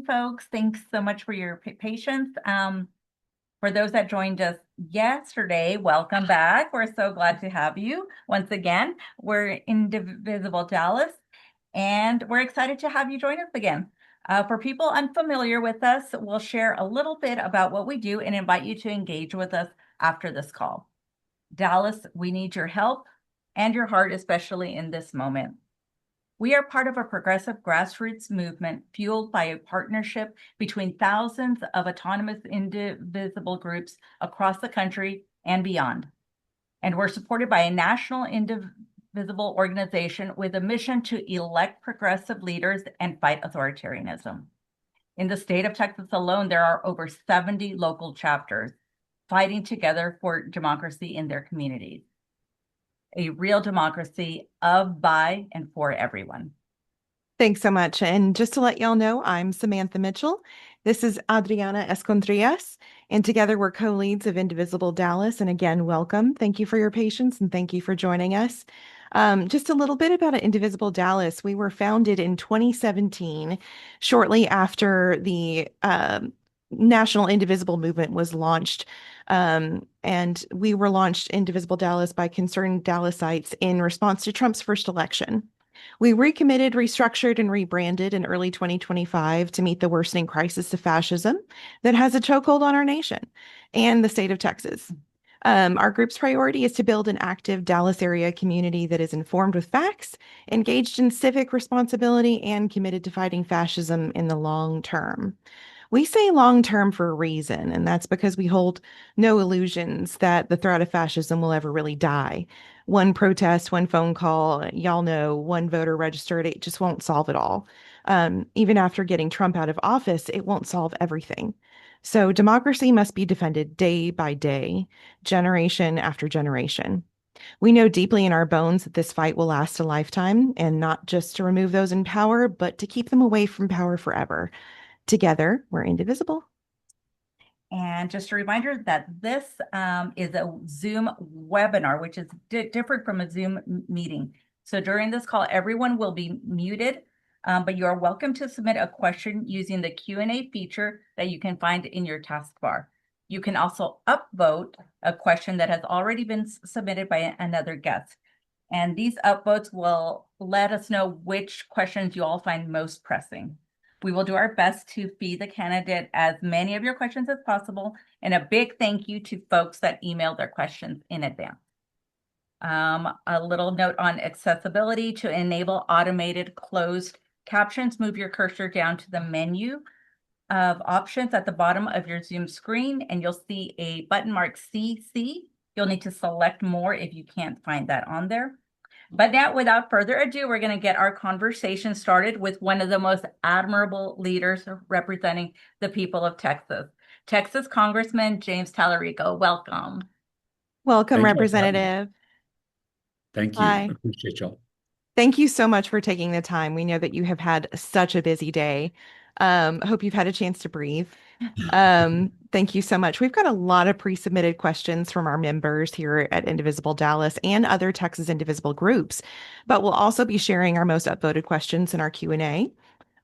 folks. Thanks so much for your patience. For those that joined us yesterday, welcome back. We're so glad to have you once again. We're Indivisible Dallas, and we're excited to have you join us again. For people unfamiliar with us, we'll share a little bit about what we do and invite you to engage with us after this call. Dallas, we need your help and your heart, especially in this moment. We are part of a progressive grassroots movement fueled by a partnership between thousands of autonomous indivisible groups across the country and beyond. And we're supported by a national indivisible organization with a mission to elect progressive leaders and fight authoritarianism. In the state of Texas alone, there are over 70 local chapters fighting together for democracy in their communities. A real democracy of, by, and for everyone. Thanks so much. And just to let y'all know, I'm Samantha Mitchell. This is Adriana Escondrias, and together we're co-leads of Indivisible Dallas. And again, welcome. Thank you for your patience and thank you for joining us. Just a little bit about Indivisible Dallas. We were founded in 2017, shortly after the National Indivisible Movement was launched. And we were launched Indivisible Dallas by concerned Dallasites in response to Trump's first election. We recommitted, restructured, and rebranded in early 2025 to meet the worsening crisis of fascism that has a chokehold on our nation and the state of Texas. Our group's priority is to build an active Dallas area community that is informed with facts, engaged in civic responsibility, and committed to fighting fascism in the long term. We say long term for a reason, and that's because we hold no illusions that the threat of fascism will ever really die. One protest, one phone call, y'all know, one voter registered, it just won't solve it all. Even after getting Trump out of office, it won't solve everything. So democracy must be defended day by day, generation after generation. We know deeply in our bones that this fight will last a lifetime, and not just to remove those in power, but to keep them away from power forever. Together, we're indivisible. And just a reminder that this is a Zoom webinar, which is different from a Zoom meeting. So during this call, everyone will be muted, but you are welcome to submit a question using the Q&A feature that you can find in your taskbar. You can also upvote a question that has already been submitted by another guest. And these upvotes will let us know which questions you all find most pressing. We will do our best to feed the candidate as many of your questions as possible, and a big thank you to folks that emailed their questions in advance. A little note on accessibility: to enable automated closed captions, move your cursor down to the menu of options at the bottom of your Zoom screen, and you'll see a button marked CC. You'll need to select more if you can't find that on there. But now, without further ado, we're going to get our conversation started with one of the most admirable leaders representing the people of Texas, Texas Congressman James Talarico. Welcome. Welcome, Thank you. Representative. Thank you. Hi. Appreciate y'all. Thank you so much for taking the time. We know that you have had such a busy day. Hope you've had a chance to breathe. Thank you so much. We've got a lot of pre-submitted questions from our members here at Indivisible Dallas and other Texas Indivisible groups, but we'll also be sharing our most upvoted questions in our Q&A.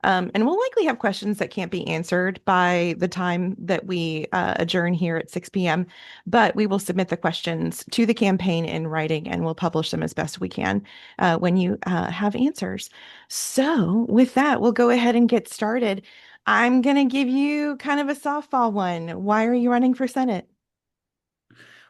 And we'll likely have questions that can't be answered by the time that we adjourn here at 6 p.m., but we will submit the questions to the campaign in writing and we'll publish them as best we can when you have answers. So with that, we'll go ahead and get started. I'm going to give you kind of a softball one. Why are you running for Senate?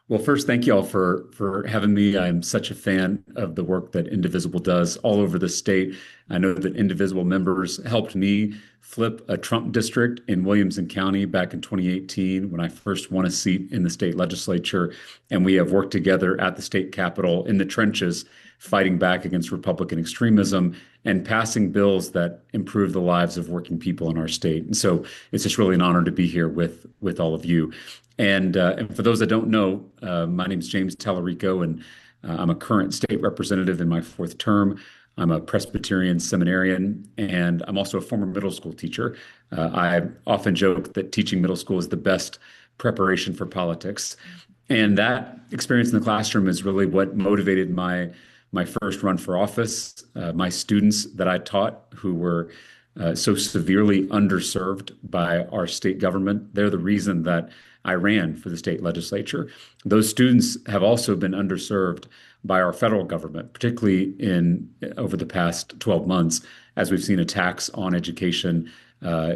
Well, first, thank you all for having me. I'm such a fan of the work that Indivisible does all over the state. I know that Indivisible members helped me flip a Trump district in Williamson County back in 2018 when I first won a seat in the state legislature. And we have worked together at the state capitol in the trenches, fighting back against Republican extremism and passing bills that improve the lives of working people in our state. And so it's just really an honor to be here with all of you. And for those that don't know, my name is James Talarico, and I'm a current state representative in my fourth term. I'm a Presbyterian seminarian, and I'm also a former middle school teacher. I often joke that teaching middle school is the best preparation for politics. And that experience in the classroom is really what motivated my first run for office. My students that I taught, who were so severely underserved by our state government. They're the reason that I ran for the state legislature. Those students have also been underserved by our federal government, particularly in over the past 12 months, as we've seen attacks on education uh,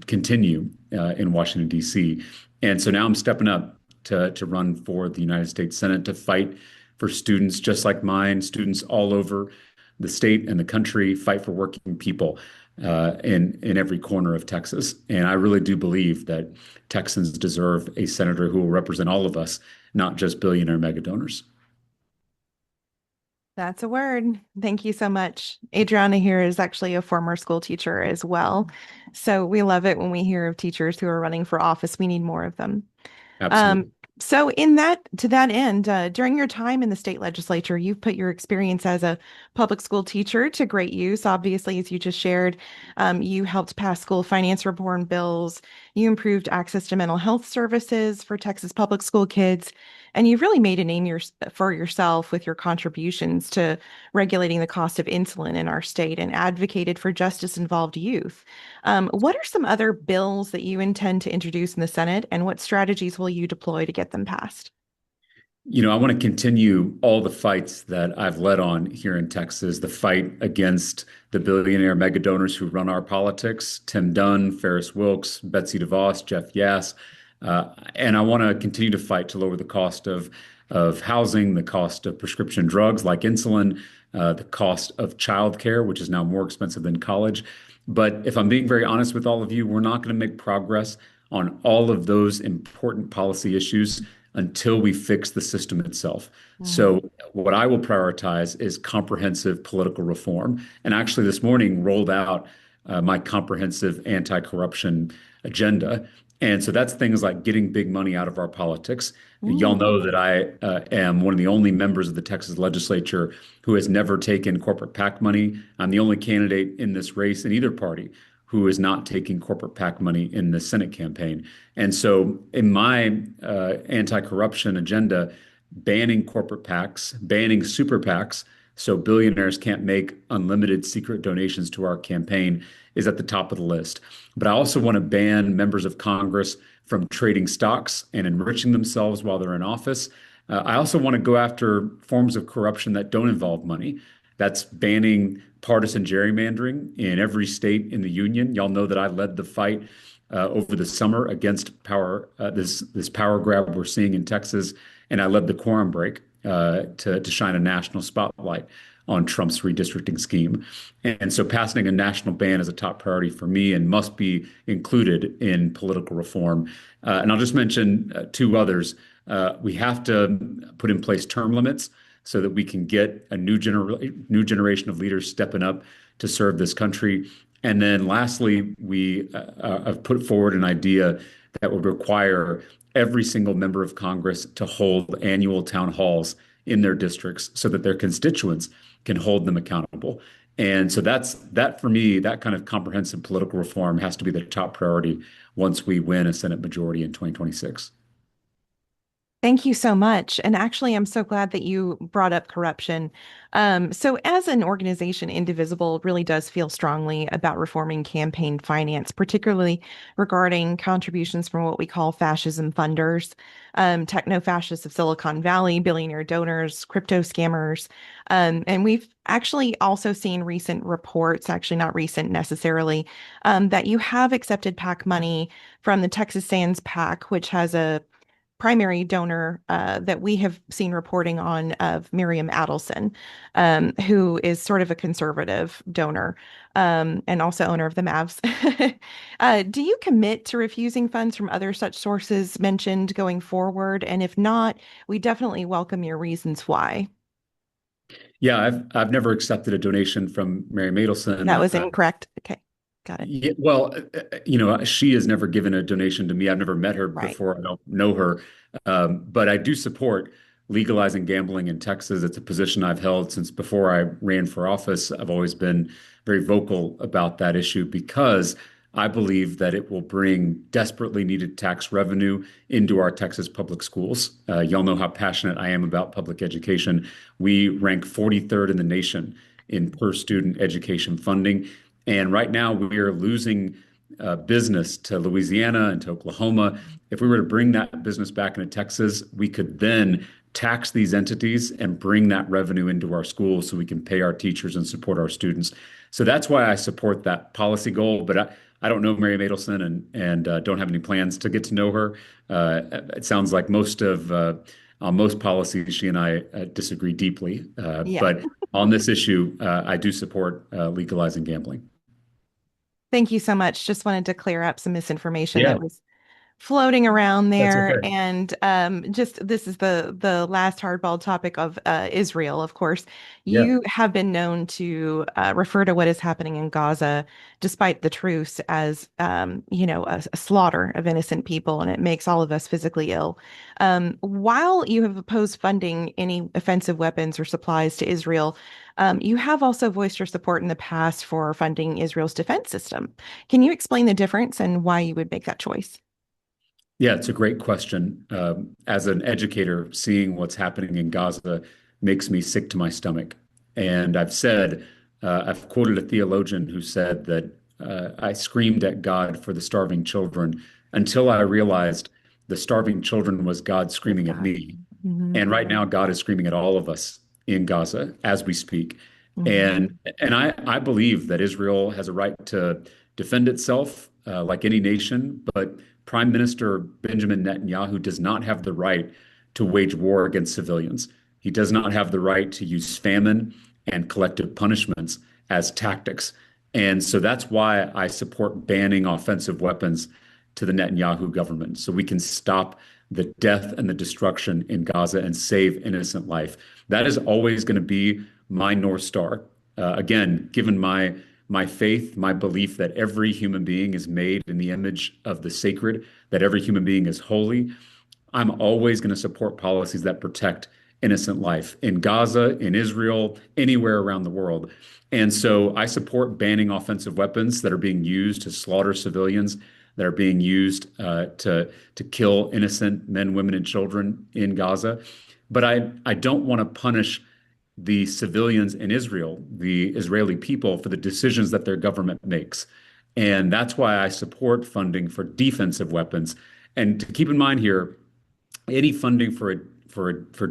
continue in Washington, D.C. And so now I'm stepping up to run for the United States Senate to fight for students just like mine, students all over the state and the country, fight for working people in every corner of Texas. And I really do believe that Texans deserve a senator who will represent all of us, not just billionaire mega donors. That's a word. Thank you so much. Adriana here is actually a former school teacher as well. So we love it when we hear of teachers who are running for office. We need more of them. Absolutely. So in that to that end, during your time in the state legislature, you've put your experience as a public school teacher to great use. Obviously, as you just shared, you helped pass school finance reform bills. You improved access to mental health services for Texas public school kids, and you've really made a name for yourself with your contributions to regulating the cost of insulin in our state and advocated for justice-involved youth. What are some other bills that you intend to introduce in the Senate, and what strategies will you deploy to get them passed? I want to continue all the fights that I've led on here in Texas, the fight against the billionaire mega donors who run our politics, Tim Dunn, Ferris Wilks, Betsy DeVos, Jeff Yass. And I want to continue to fight to lower the cost of housing, the cost of prescription drugs like insulin, the cost of childcare, which is now more expensive than college. But if I'm being very honest with all of you, we're not going to make progress on all of those important policy issues until we fix the system itself. Mm. So, what I will prioritize is comprehensive political reform. And actually, this morning rolled out my comprehensive anti-corruption agenda. And so that's things like getting big money out of our politics. Y'all Mm. know that I am one of the only members of the Texas legislature who has never taken corporate PAC money. I'm the only candidate in this race in either party who is not taking corporate PAC money in the Senate campaign. And so, in my anti-corruption agenda, banning corporate PACs, banning super PACs, so billionaires can't make unlimited secret donations to our campaign is at the top of the list. But I also want to ban members of Congress from trading stocks and enriching themselves while they're in office. I also want to go after forms of corruption that don't involve money. That's banning partisan gerrymandering in every state in the union. Y'all know that I led the fight over the summer against this power grab we're seeing in Texas, and I led the quorum break to shine a national spotlight on Trump's redistricting scheme. And so passing a national ban is a top priority for me and must be included in political reform. And I'll just mention two others. We have to put in place term limits so that we can get a new generation of leaders stepping up to serve this country. And then lastly, we have put forward an idea that would require every single member of Congress to hold annual town halls in their districts so that their constituents can hold them accountable. And so that for me, that kind of comprehensive political reform has to be the top priority once we win a Senate majority in 2026. Thank you so much. And actually, I'm so glad that you brought up corruption. So, as an organization, Indivisible really does feel strongly about reforming campaign finance, particularly regarding contributions from what we call fascism funders, techno-fascists of Silicon Valley, billionaire donors, crypto scammers. And we've actually also seen recent reports, actually not recent necessarily, that you have accepted PAC money from the Texas Sands PAC, which has a primary donor that we have seen reporting on of Miriam Adelson, who is sort of a conservative donor and also owner of the Mavs. Do you commit to refusing funds from other such sources mentioned going forward? And if not, we definitely welcome your reasons why. Yeah, I've never accepted a donation from Mary That Madelson. was incorrect. Okay, got it. Yeah, well, she has never given a donation to me. I've never met her Right. before. I don't know her. But I do support legalizing gambling in Texas. It's a position I've held since before I ran for office. I've always been very vocal about that issue because I believe that it will bring desperately needed tax revenue into our Texas public schools. Y'all know how passionate I am about public education. We rank 43rd in the nation in per student education funding. And right now, we are losing business to Louisiana and to Oklahoma. If we were to bring that business back into Texas, we could then tax these entities and bring that revenue into our schools so we can pay our teachers and support our students. So that's why I support that policy goal. But I don't know Mary Matelson and don't have any plans to get to know her. It sounds like on most policies, she and I disagree deeply. Yeah. But on this issue, I do support legalizing gambling. Thank you so much. Just wanted to clear up some misinformation Yeah, that was floating around that's there. okay. And just this is the last hardball topic of Israel, of course. Yeah. You have been known to refer to what is happening in Gaza, despite the truce, as a slaughter of innocent people, and it makes all of us physically ill. While you have opposed funding any offensive weapons or supplies to Israel, you have also voiced your support in the past for funding Israel's defense system. Can you explain the difference and why you would make that choice? Yeah, it's a great question. As an educator, seeing what's happening in Gaza makes me sick to my stomach. And I've quoted a theologian who said that I screamed at God for the starving children until I realized the starving children was God With screaming at God. me. Hmm. And right now, God is screaming at all of us in Gaza as we speak. Hmm. And I believe that Israel has a right to defend itself like any nation, but Prime Minister Benjamin Netanyahu does not have the right to wage war against civilians. He does not have the right to use famine and collective punishments as tactics. And so that's why I support banning offensive weapons to the Netanyahu government so we can stop the death and the destruction in Gaza and save innocent life. That is always going to be my North Star. Again, given my faith, my belief that every human being is made in the image of the sacred, that every human being is holy, I'm always going to support policies that protect innocent life in Gaza, in Israel, anywhere around the world. And so I support banning offensive weapons that are being used to slaughter civilians, that are being used to kill innocent men, women, and children in Gaza. But I don't want to punish the civilians in Israel, the Israeli people, for the decisions that their government makes. And that's why I support funding for defensive weapons. And to keep in mind here, any funding for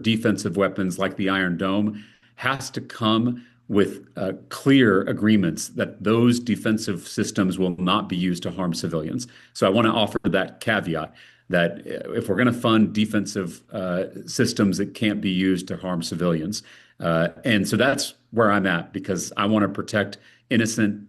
defensive weapons like the Iron Dome has to come with clear agreements that those defensive systems will not be used to harm civilians. So I want to offer that caveat that if we're going to fund defensive systems, it can't be used to harm civilians. And so that's where I'm at because I want to protect innocent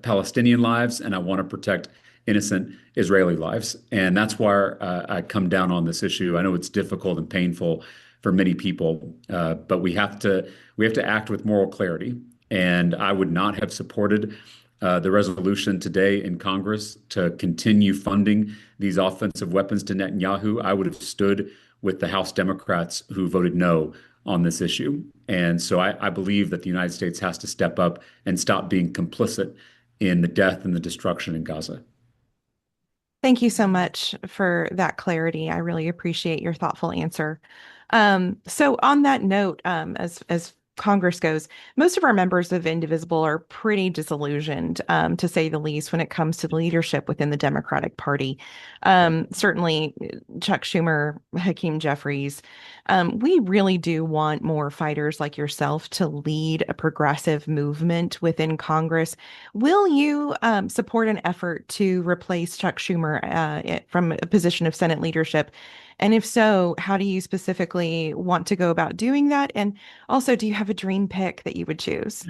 Palestinian lives and I want to protect innocent Israeli lives. And that's why I come down on this issue. I know it's difficult and painful for many people, but we have to act with moral clarity. And I would not have supported the resolution today in Congress to continue funding these offensive weapons to Netanyahu. I would have stood with the House Democrats who voted no on this issue. And so I believe that the United States has to step up and stop being complicit in the death and the destruction in Gaza. Thank you so much for that clarity. I really appreciate your thoughtful answer. So on that note, as Congress goes, most of our members of Indivisible are pretty disillusioned, to say the least, when it comes to the leadership within the Democratic Party. Certainly, Chuck Schumer, Hakeem Jeffries, we really do want more fighters like yourself to lead a progressive movement within Congress. Will you support an effort to replace Chuck Schumer from a position of Senate leadership? And if so, how do you specifically want to go about doing that? And also, do you have a dream pick that you would choose?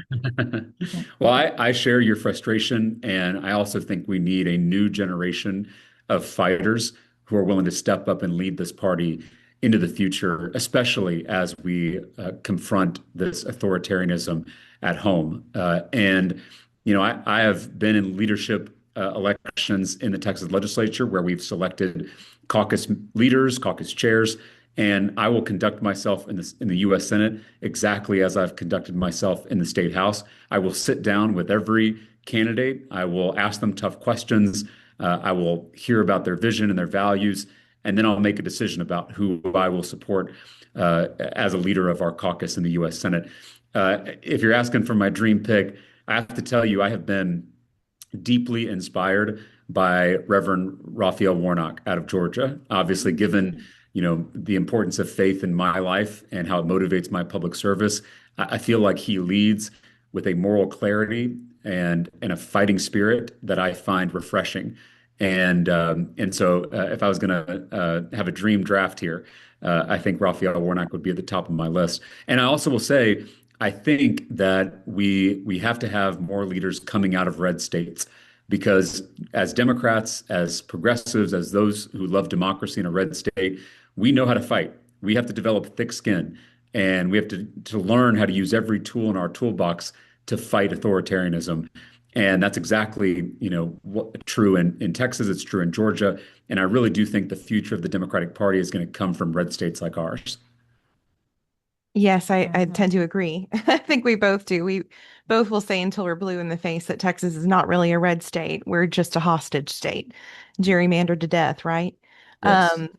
Well, I share your frustration, and I also think we need a new generation of fighters who are willing to step up and lead this party into the future, especially as we confront this authoritarianism at home. I have been in leadership elections in the Texas legislature where we've selected caucus leaders, caucus chairs, and I will conduct myself in the U.S. Senate exactly as I've conducted myself in the state house. I will sit down with every candidate. I will ask them tough questions. I will hear about their vision and their values, and then I'll make a decision about who I will support as a leader of our caucus in the U.S. Senate. If you're asking for my dream pick, I have to tell you, I have been deeply inspired by Reverend Raphael Warnock out of Georgia. Obviously, given the importance of faith in my life and how it motivates my public service, I feel like he leads with a moral clarity and a fighting spirit that I find refreshing. And so, if I was going to have a dream draft here, I think Raphael Warnock would be at the top of my list. And I also will say, I think that we have to have more leaders coming out of red states because as Democrats, as progressives, as those who love democracy in a red state, we know how to fight. We have to develop thick skin and we have to learn how to use every tool in our toolbox to fight authoritarianism. And that's exactly, true in Texas, it's true in Georgia. And I really do think the future of the Democratic Party is going to come from red states like ours. Yes, I Mhm. tend to agree. I think we both do. We both will say until we're blue in the face that Texas is not really a red state. We're just a hostage state, gerrymandered to death, right? Yes. Um,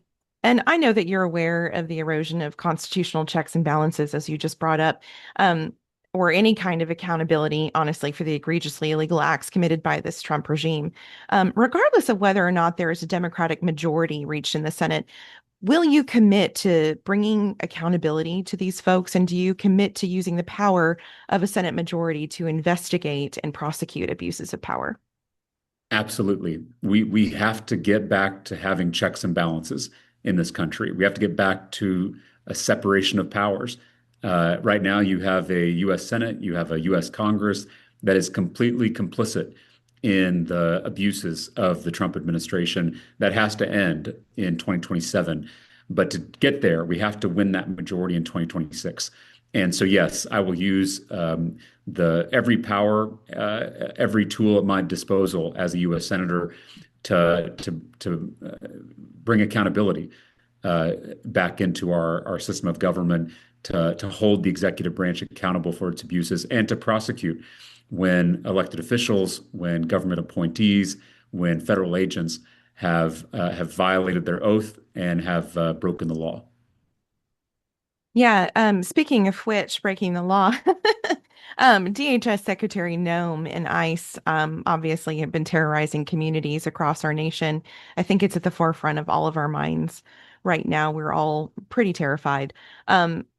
and I know that you're aware of the erosion of constitutional checks and balances, as you just brought up, or any kind of accountability, honestly, for the egregiously illegal acts committed by this Trump regime. Regardless of whether or not there is a Democratic majority reached in the Senate, will you commit to bringing accountability to these folks? And do you commit to using the power of a Senate majority to investigate and prosecute abuses of power? Absolutely. We have to get back to having checks and balances in this country. We have to get back to a separation of powers. Right now, you have a U.S. Senate, you have a U.S. Congress that is completely complicit in the abuses of the Trump administration. That has to end in 2027. But to get there, we have to win that majority in 2026. And so, yes, I will use the every power, every tool at my disposal as a U.S. senator to bring accountability back into our system of government, to hold the executive branch accountable for its abuses, and to prosecute when elected officials, when government appointees, when federal agents have violated their oath and have broken the law. Yeah, speaking of which, breaking the law, DHS Secretary Nome and ICE obviously have been terrorizing communities across our nation. I think it's at the forefront of all of our minds right now. We're all pretty terrified.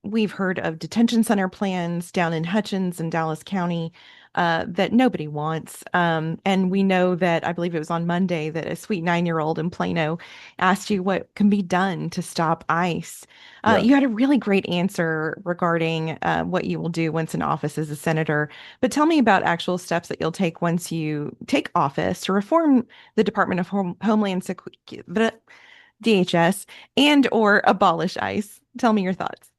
We've heard of detention center plans down in Hutchins and Dallas County that nobody wants. And we know that I believe it was on Monday that a sweet 9-year-old in Plano asked you what can be done to stop ICE. Yeah. You had a really great answer regarding what you will do once in office as a senator, but tell me about actual steps that you'll take once you take office to reform the Department of Homeland Security, the DHS, and or abolish ICE. Tell me your thoughts.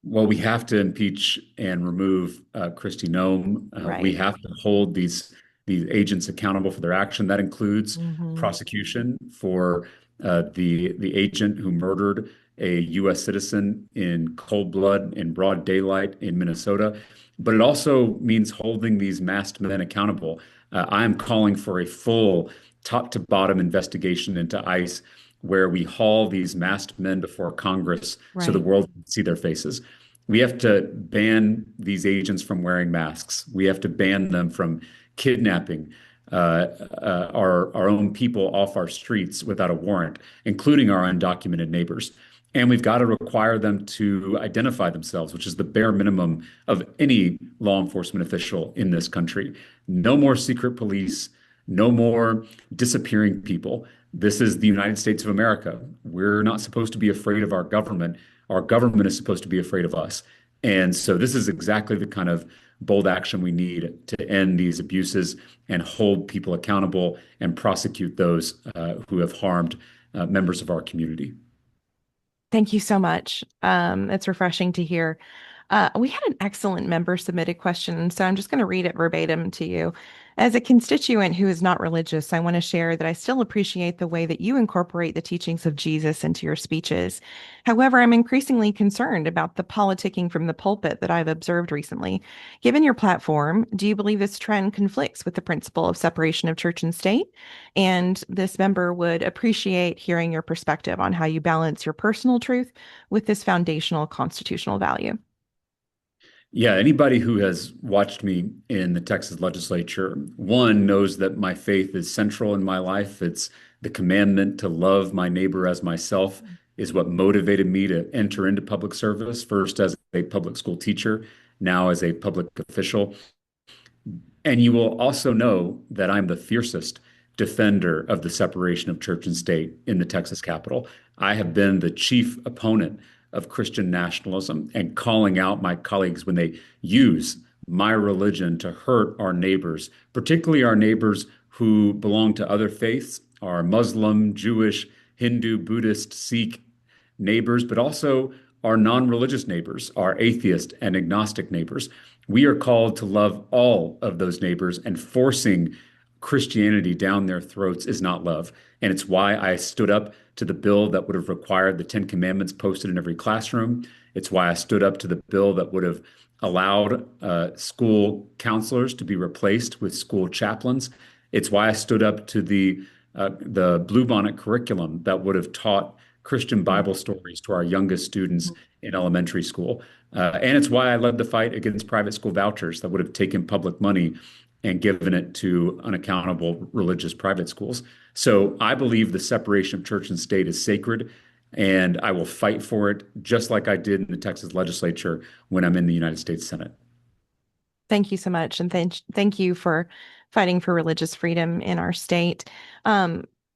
Well, we have to impeach and remove Kristi Noem. We Right. have to hold these agents accountable for their action. That includes Hmm. prosecution for the agent who murdered a U.S. citizen in cold blood in broad daylight in Minnesota. But it also means holding these masked men accountable. I am calling for a full top to bottom investigation into ICE where we haul these masked men before Congress so the Right. world can see their faces. We have to ban these agents from wearing masks. We have to ban them from kidnapping our own people off our streets without a warrant, including our undocumented neighbors. And we've got to require them to identify themselves, which is the bare minimum of any law enforcement official in this country. No more secret police, no more disappearing people. This is the United States of America. We're not supposed to be afraid of our government. Our government is supposed to be afraid of us. And so this is exactly the kind of bold action we need to end these abuses and hold people accountable and prosecute those who have harmed members of our community. Thank you so much. It's refreshing to hear. We had an excellent member submitted question, so I'm just going to read it verbatim to you. As a constituent who is not religious, I want to share that I still appreciate the way that you incorporate the teachings of Jesus into your speeches. However, I'm increasingly concerned about the politicking from the pulpit that I've observed recently. Given your platform, do you believe this trend conflicts with the principle of separation of church and state? And this member would appreciate hearing your perspective on how you balance your personal truth with this foundational constitutional value. Yeah, anybody who has watched me in the Texas legislature, one knows that my faith is central in my life. It's the commandment to love my neighbor as myself is what motivated me to enter into public service, first as a public school teacher, now as a public official. And you will also know that I'm the fiercest defender of the separation of church and state in the Texas Capitol. I have been the chief opponent of Christian nationalism and calling out my colleagues when they use my religion to hurt our neighbors, particularly our neighbors who belong to other faiths, our Muslim, Jewish, Hindu, Buddhist, Sikh neighbors, but also our non-religious neighbors, our atheist and agnostic neighbors. We are called to love all of those neighbors, and forcing Christianity down their throats is not love. And it's why I stood up to the bill that would have required the Ten Commandments posted in every classroom. It's why I stood up to the bill that would have allowed school counselors to be replaced with school chaplains. It's why I stood up to the Bluebonnet curriculum that would have taught Christian Bible stories to our youngest students in elementary school. And it's why I led the fight against private school vouchers that would have taken public money and given it to unaccountable religious private schools. So I believe the separation of church and state is sacred, and I will fight for it just like I did in the Texas legislature when I'm in the United States Senate. Thank you so much. And thank you for fighting for religious freedom in our state.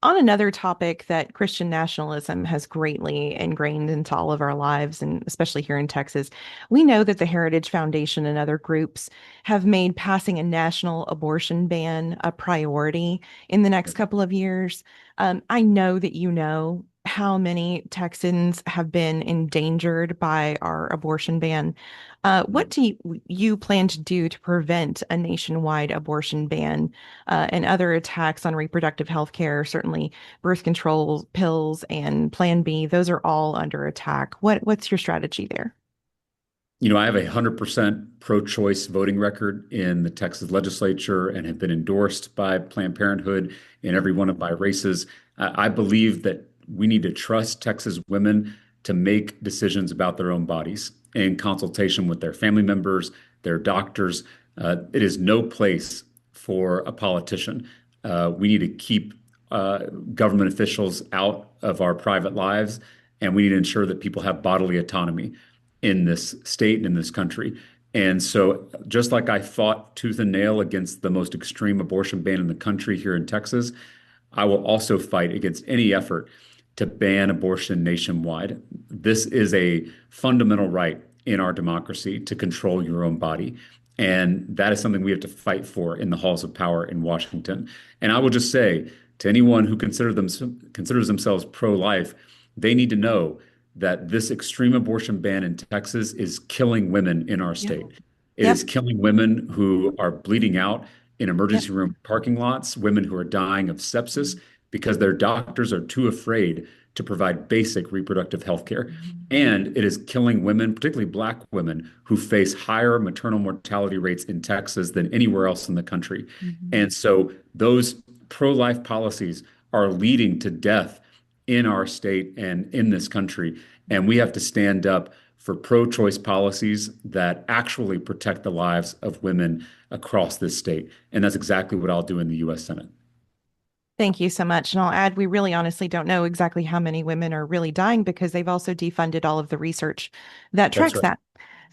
On another topic that Christian nationalism has greatly ingrained into all of our lives, and especially here in Texas, we know that the Heritage Foundation and other groups have made passing a national abortion ban a priority in the next couple of years. I know that you know how many Texans have been endangered by our abortion ban. What do you plan to do to prevent a nationwide abortion ban and other attacks on reproductive health care? Certainly, birth control pills and Plan B; those are all under attack. What's your strategy there? I have a 100% pro-choice voting record in the Texas legislature and have been endorsed by Planned Parenthood in every one of my races. I believe that we need to trust Texas women to make decisions about their own bodies in consultation with their family members, their doctors. It is no place for a politician. We need to keep government officials out of our private lives, and we need to ensure that people have bodily autonomy in this state and in this country. And so, just like I fought tooth and nail against the most extreme abortion ban in the country here in Texas, I will also fight against any effort to ban abortion nationwide. This is a fundamental right in our democracy to control your own body. And that is something we have to fight for in the halls of power in Washington. And I will just say to anyone who considers themselves pro-life, they need to know that this extreme abortion ban in Texas is killing women in our Yep. state. It Yep. is killing women who are bleeding out in Yep. emergency room parking lots, women who are dying of sepsis because their doctors are too afraid to provide basic reproductive health care. And it is killing women, particularly Black women, who face higher maternal mortality rates in Texas than anywhere else in the country. Mhm. And so those pro-life policies are leading to death in our state and in this country. And we have to stand up for pro-choice policies that actually protect the lives of women across this state. And that's exactly what I'll do in the U.S. Senate. Thank you so much. And I'll add, we really honestly don't know exactly how many women are really dying because they've also defunded all of the research that That's tracks right. that.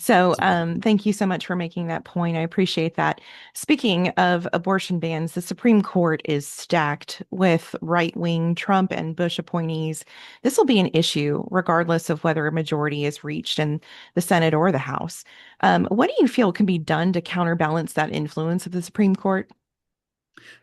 So thank you so much for making that point. I appreciate that. Speaking of abortion bans, the Supreme Court is stacked with right-wing Trump and Bush appointees. This will be an issue regardless of whether a majority is reached in the Senate or the House. What do you feel can be done to counterbalance that influence of the Supreme Court?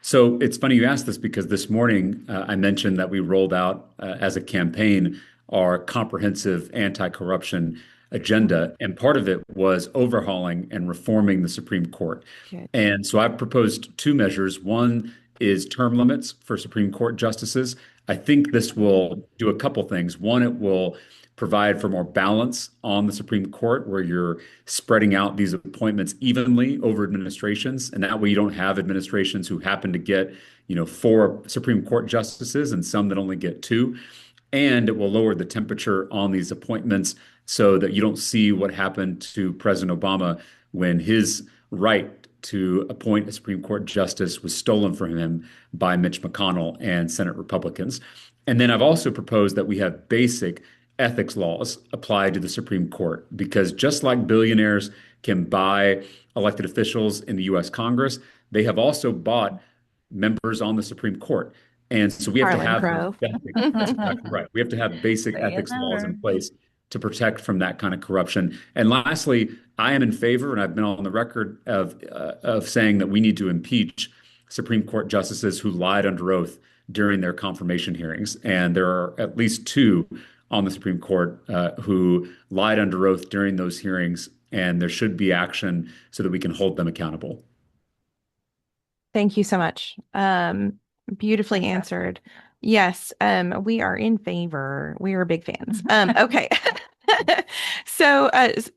So it's funny you asked this because this morning I mentioned that we rolled out as a campaign our comprehensive anti-corruption agenda, and part of it was overhauling and reforming the Supreme Court. Good. And so I've proposed two measures. One is term limits for Supreme Court justices. I think this will do a couple things. One, it will provide for more balance on the Supreme Court, where you're spreading out these appointments evenly over administrations, and that way you don't have administrations who happen to get, four Supreme Court justices and some that only get two. And it will lower the temperature on these appointments so that you don't see what happened to President Obama when his right to appoint a Supreme Court justice was stolen from him by Mitch McConnell and Senate Republicans. And then I've also proposed that we have basic ethics laws applied to the Supreme Court, because just like billionaires can buy elected officials in the US Congress, they have also bought members on the Supreme Court. And so we have to Harlan have those Crow. that's exactly right. We have to have basic Say it ethics laws louder. in place to protect from that kind of corruption. And lastly, I am in favor, and I've been on the record of saying that we need to impeach Supreme Court justices who lied under oath during their confirmation hearings. And there are at least two on the Supreme Court who lied under oath during those hearings, and there should be action so that we can hold them accountable. Thank you so much. Beautifully Fantastic. answered. Yes, we are in favor. We are big fans. Okay. So,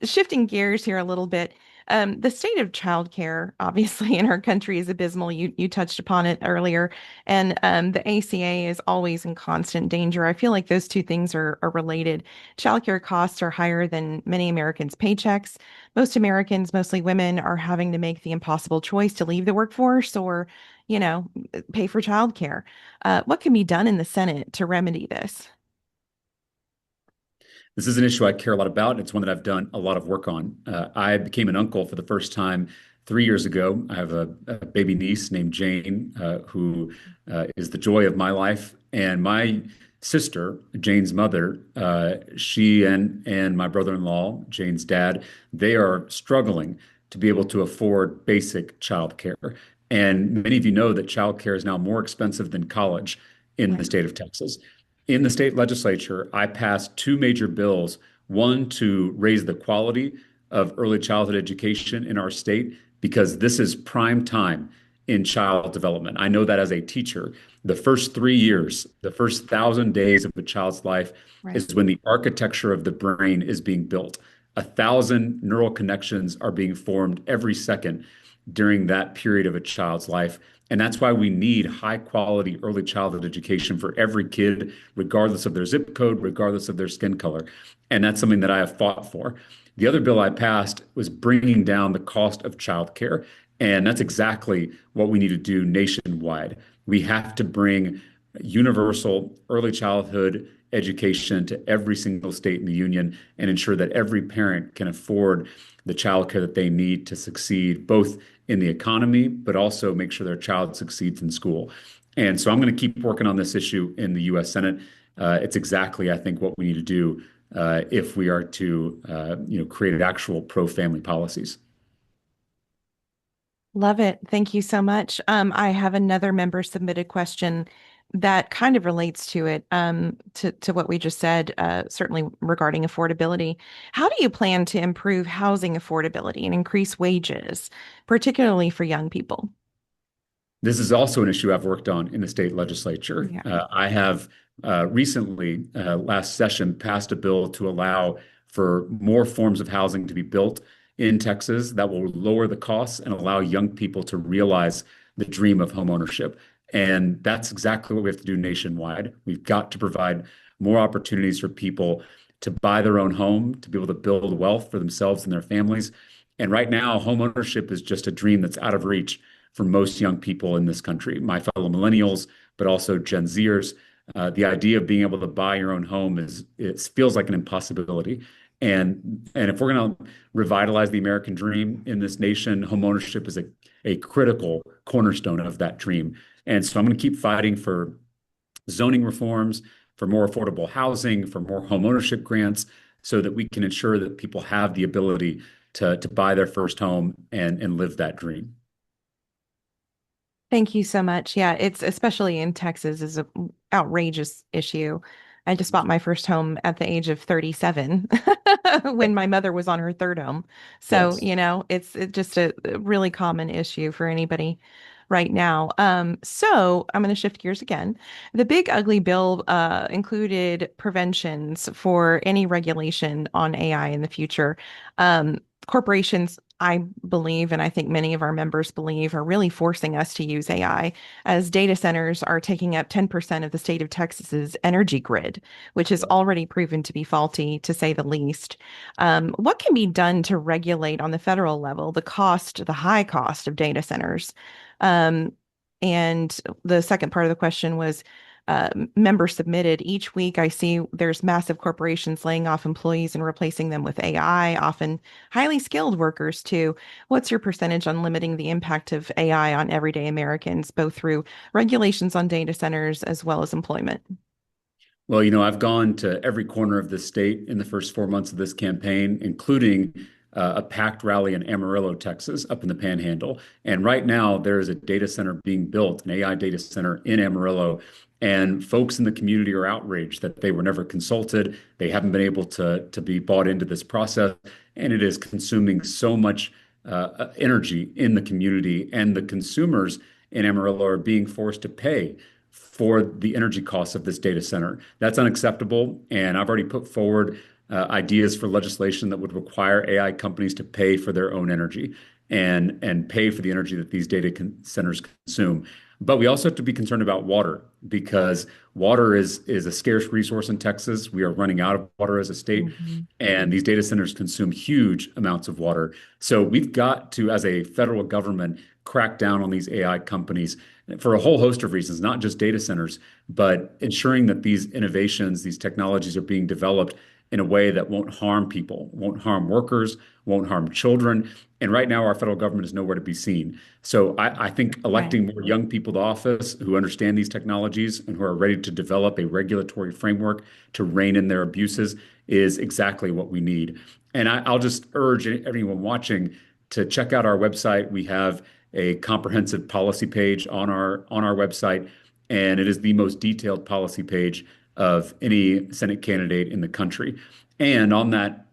shifting gears here a little bit, the state of childcare, obviously, in our country is abysmal. You touched upon it earlier, and the ACA is always in constant danger. I feel like those two things are related. Childcare costs are higher than many Americans' paychecks. Most Americans, mostly women, are having to make the impossible choice to leave the workforce or, pay for childcare. What can be done in the Senate to remedy this? This is an issue I care a lot about, and it's one that I've done a lot of work on. I became an uncle for the first time 3 years ago. I have a baby niece named Jane, who is the joy of my life. And my sister, Jane's mother, she and my brother-in-law, Jane's dad, they are struggling to be able to afford basic childcare. And many of you know that childcare is now more expensive than college in the Right. state of Texas. In the state legislature, I passed two major bills, one to raise the quality of early childhood education in our state, because this is prime time in child development. I know that as a teacher, the first 3 years, the first 1,000 days of a child's life Right. is when the architecture of the brain is being built. 1,000 neural connections are being formed every second during that period of a child's life. And that's why we need high quality early childhood education for every kid, regardless of their zip code, regardless of their skin color. And that's something that I have fought for. The other bill I passed was bringing down the cost of childcare. And that's exactly what we need to do nationwide. We have to bring universal early childhood education to every single state in the union and ensure that every parent can afford the childcare that they need to succeed, both in the economy, but also make sure their child succeeds in school. And so I'm going to keep working on this issue in the U.S. Senate. It's exactly, I think, what we need to do if we are to, create actual pro-family policies. Love it. Thank you so much. I have another member submitted question that kind of relates to it, to what we just said, certainly regarding affordability. How do you plan to improve housing affordability and increase wages, particularly for young people? This is also an issue I've worked on in the state legislature. Yeah. I have recently, last session, passed a bill to allow for more forms of housing to be built in Texas that will lower the costs and allow young people to realize the dream of homeownership. And that's exactly what we have to do nationwide. We've got to provide more opportunities for people to buy their own home, to be able to build wealth for themselves and their families. And right now, homeownership is just a dream that's out of reach for most young people in this country, my fellow millennials, but also Gen Zers. The idea of being able to buy your own home it feels like an impossibility. And if we're going to revitalize the American dream in this nation, homeownership is a critical cornerstone of that dream. And so I'm going to keep fighting for zoning reforms, for more affordable housing, for more homeownership grants, so that we can ensure that people have the ability to buy their first home and live that dream. Thank you so much. Yeah, it's especially in Texas is a outrageous issue. I just bought my first home at the age of 37 when my mother was on her third home. So, Yes. it's just a really common issue for anybody right now. So I'm going to shift gears again. The big ugly bill included preventions for any regulation on AI in the future. Corporations I believe, and I think many of our members believe, are really forcing us to use AI, as data centers are taking up 10% of the state of Texas's energy grid, which is already proven to be faulty, to say the least. What can be done to regulate on the federal level the high cost of data centers? Um, and the second part of the question was, members submitted. Each week, I see there's massive corporations laying off employees and replacing them with AI, often highly skilled workers too. What's your percentage on limiting the impact of AI on everyday Americans, both through regulations on data centers as well as employment? Well, I've gone to every corner of the state in the first 4 months of this campaign, including a packed rally in Amarillo, Texas, up in the Panhandle. And right now, there is a data center being built, an AI data center in Amarillo. And folks in the community are outraged that they were never consulted. They haven't been able to be bought into this process. And it is consuming so much energy in the community. And the consumers in Amarillo are being forced to pay for the energy costs of this data center. That's unacceptable. And I've already put forward ideas for legislation that would require AI companies to pay for their own energy and pay for the energy that these centers consume. But we also have to be concerned about water, because water is a scarce resource in Texas. We are running out of water as a state, Mhm. and these data centers consume huge amounts of water. So we've got to, as a federal government, crack down on these AI companies for a whole host of reasons, not just data centers, but ensuring that these innovations, these technologies are being developed in a way that won't harm people, won't harm workers, won't harm children. And right now, our federal government is nowhere to be seen. So I think Right. electing more young people to office who understand these technologies and who are ready to develop a regulatory framework to rein in their abuses is exactly what we need. And I'll just urge everyone watching to check out our website. We have a comprehensive policy page on our website, and it is the most detailed policy page of any Senate candidate in the country. And on that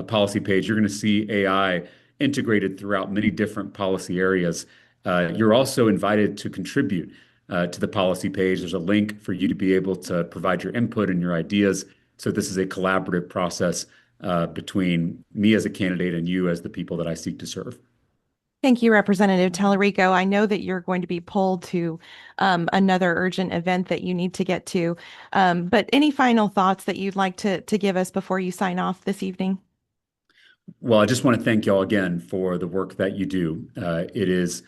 policy page, you're going to see AI integrated throughout many different policy areas. You're also invited to contribute to the policy page. There's a link for you to be able to provide your input and your ideas. So this is a collaborative process between me as a candidate and you as the people that I seek to serve. Thank you, Representative Talarico. I know that you're going to be pulled to another urgent event that you need to get to. But any final thoughts that you'd like to give us before you sign off this evening? Well, I just want to thank y'all again for the work that you do. It is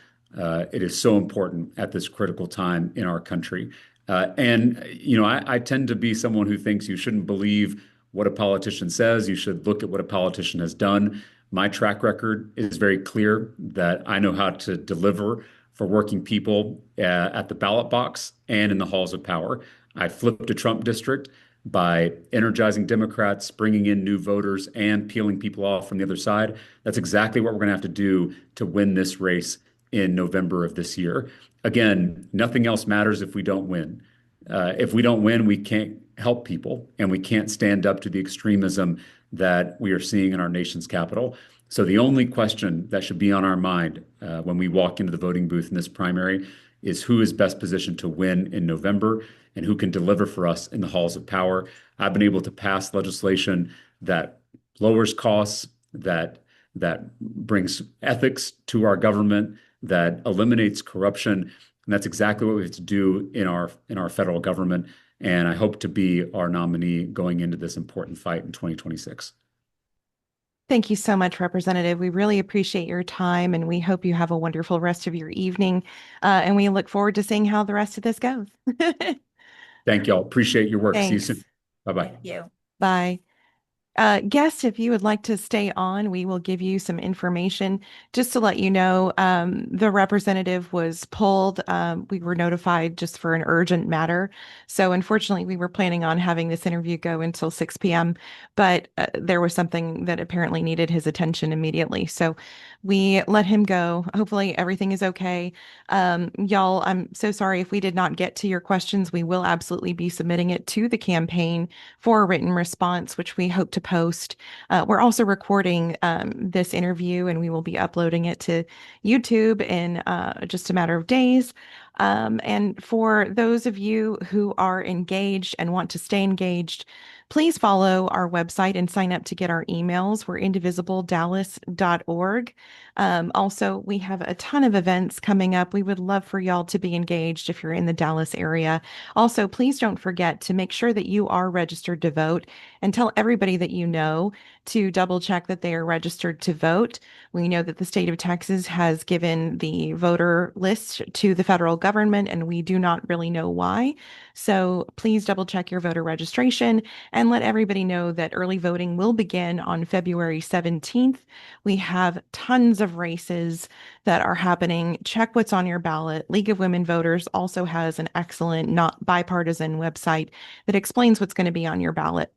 so important at this critical time in our country. I tend to be someone who thinks you shouldn't believe what a politician says. You should look at what a politician has done. My track record is very clear that I know how to deliver for working people at the ballot box and in the halls of power. I flipped a Trump district by energizing Democrats, bringing in new voters, and peeling people off from the other side. That's exactly what we're going to have to do to win this race in November of this year. Again, nothing else matters if we don't win. If we don't win, we can't help people, and we can't stand up to the extremism that we are seeing in our nation's capital. So the only question that should be on our mind when we walk into the voting booth in this primary is who is best positioned to win in November and who can deliver for us in the halls of power. I've been able to pass legislation that lowers costs, that brings ethics to our government, that eliminates corruption, and that's exactly what we have to do in our federal government. And I hope to be our nominee going into this important fight in 2026. Thank you so much, Representative. We really appreciate your time, and we hope you have a wonderful rest of your evening. And we look forward to seeing how the rest of this goes. Thank y'all. Appreciate your work. See you soon. Thanks. Bye-bye. Thank you. Bye. Guest, if you would like to stay on, we will give you some information. Just to let you know, the representative was pulled. We were notified just for an urgent matter. So unfortunately, we were planning on having this interview go until 6 p.m., but there was something that apparently needed his attention immediately. So we let him go. Hopefully everything is okay. Y'all, I'm so sorry if we did not get to your questions. We will absolutely be submitting it to the campaign for a written response, which we hope to post. We're also recording this interview, and we will be uploading it to YouTube in just a matter of days. And for those of you who are engaged and want to stay engaged, Please follow our website and sign up to get our emails. We're indivisibledallas.org. Also, we have a ton of events coming up. We would love for y'all to be engaged if you're in the Dallas area. Also, please don't forget to make sure that you are registered to vote and tell everybody that you know to double check that they are registered to vote. We know that the state of Texas has given the voter list to the federal government, and we do not really know why. So please double check your voter registration and let everybody know that early voting will begin on February 17th. We have tons of races that are happening. Check what's on your ballot. League of Women Voters also has an excellent, not bipartisan website that explains what's going to be on your ballot.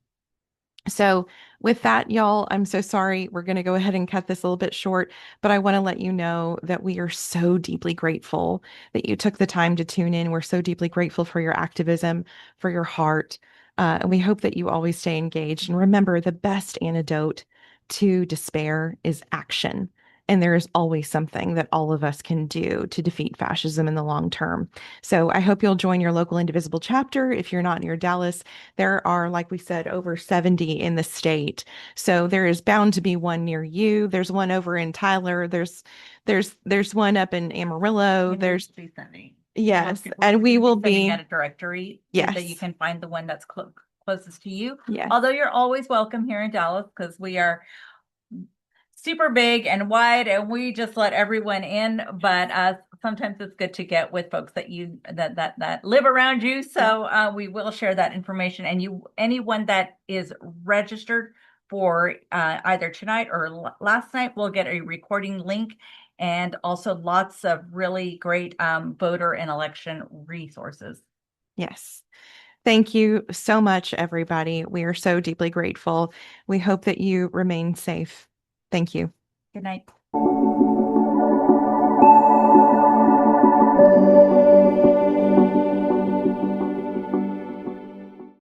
So with that, y'all, I'm so sorry. We're going to go ahead and cut this a little bit short, but I want to let you know that we are so deeply grateful that you took the time to tune in. We're so deeply grateful for your activism, for your heart. And we hope that you always stay engaged. And remember, the best antidote to despair is action. And there is always something that all of us can do to defeat fascism in the long term. So I hope you'll join your local Indivisible chapter. If you're not near Dallas, there are, like we said, over 70 in the state. So there is bound to be one near you. There's one over in Tyler. There's one up in Amarillo. There's yes, and we will be at a directory yes that you can find the one that's closest to you. Yes. Although you're always welcome here in Dallas because we are super big and wide and we just let everyone in, but sometimes it's good to get with folks that you that live around you. So we will share that information, and anyone that is registered for either tonight or last night will get a recording link, and also lots of really great voter and election resources. Yes. Thank you so much, everybody. We are so deeply grateful. We hope that you remain safe. Thank you. Good night.